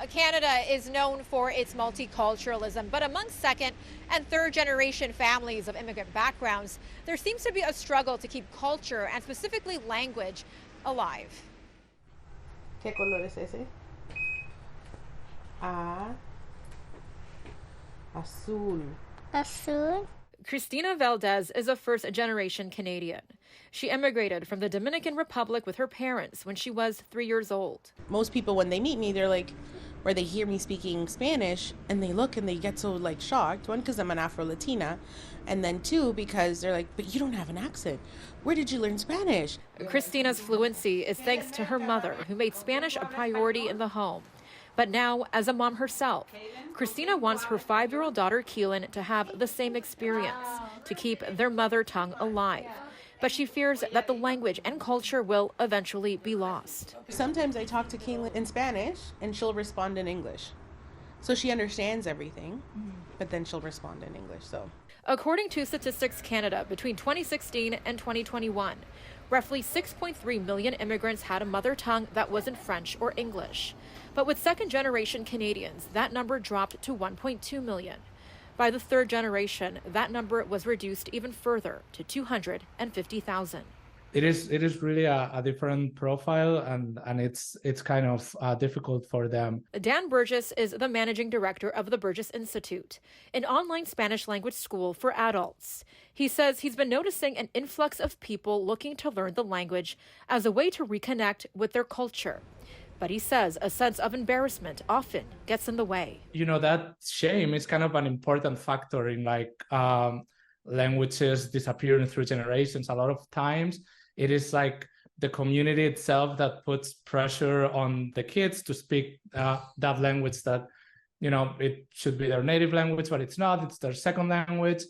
Canada is known for its multiculturalism, but among second and third generation families of immigrant backgrounds, there seems to be a struggle to keep culture and specifically language alive. ¿Qué color es ese? Azul. Azul. Christina Valdez is a first-generation Canadian. She immigrated from the Dominican Republic with her parents when she was 3 years old. Most people, when they meet me, they're like, or they hear me speaking Spanish, and they look and they get so like shocked. One, because I'm an Afro-Latina, and then two, because they're like, but you don't have an accent. Where did you learn Spanish? Christina's fluency is thanks to her mother, who made Spanish a priority in the home. But now, as a mom herself, Christina wants her 5-year-old daughter, Keelan, to have the same experience, to keep their mother tongue alive. But she fears that the language and culture will eventually be lost. Sometimes I talk to Keelan in Spanish, and she'll respond in English. So she understands everything, but then she'll respond in English. So, according to Statistics Canada, between 2016 and 2021, roughly 6.3 million immigrants had a mother tongue that wasn't French or English. But with second-generation Canadians, that number dropped to 1.2 million. By the third generation, that number was reduced even further to 250,000. It is really a different profile, and it's kind of difficult for them. Dan Burgess is the managing director of the Burgess Institute, an online Spanish language school for adults. He says he's been noticing an influx of people looking to learn the language as a way to reconnect with their culture. But he says a sense of embarrassment often gets in the way. You know, that shame is kind of an important factor in languages disappearing through generations. A lot of times it is like the community itself that puts pressure on the kids to speak that language that, you know, it should be their native language, but it's not, it's their second language.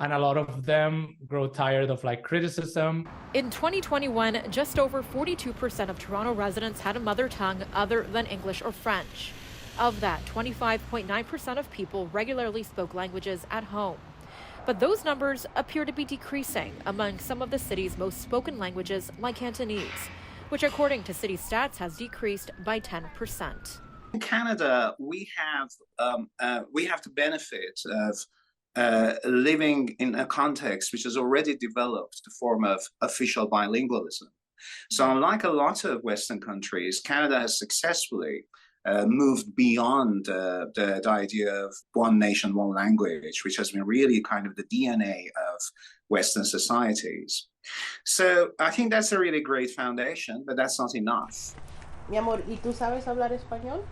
And a lot of them grow tired of criticism. In 2021, just over 42% of Toronto residents had a mother tongue other than English or French. Of that, 25.9% of people regularly spoke languages at home. But those numbers appear to be decreasing among some of the city's most spoken languages, like Cantonese, which according to city stats has decreased by 10%. In Canada, we have the benefit of living in a context which has already developed the form of official bilingualism. So unlike a lot of Western countries, Canada has successfully moved beyond the idea of one nation, one language, which has been really kind of the DNA of Western societies. So I think that's a really great foundation, but that's not enough. Mi amor, ¿y tú sabes hablar español?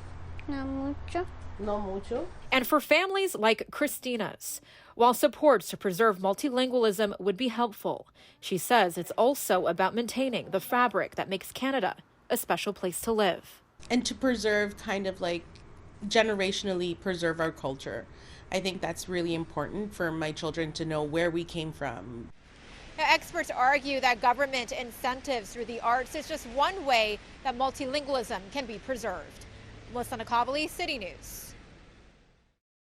No mucho. No mucho. And for families like Christina's, while supports to preserve multilingualism would be helpful, she says it's also about maintaining the fabric that makes Canada a special place to live. And to preserve generationally preserve our culture. I think that's really important for my children to know where we came from. Now, experts argue that government incentives through the arts is just one way that multilingualism can be preserved. Nakhavoly, City News.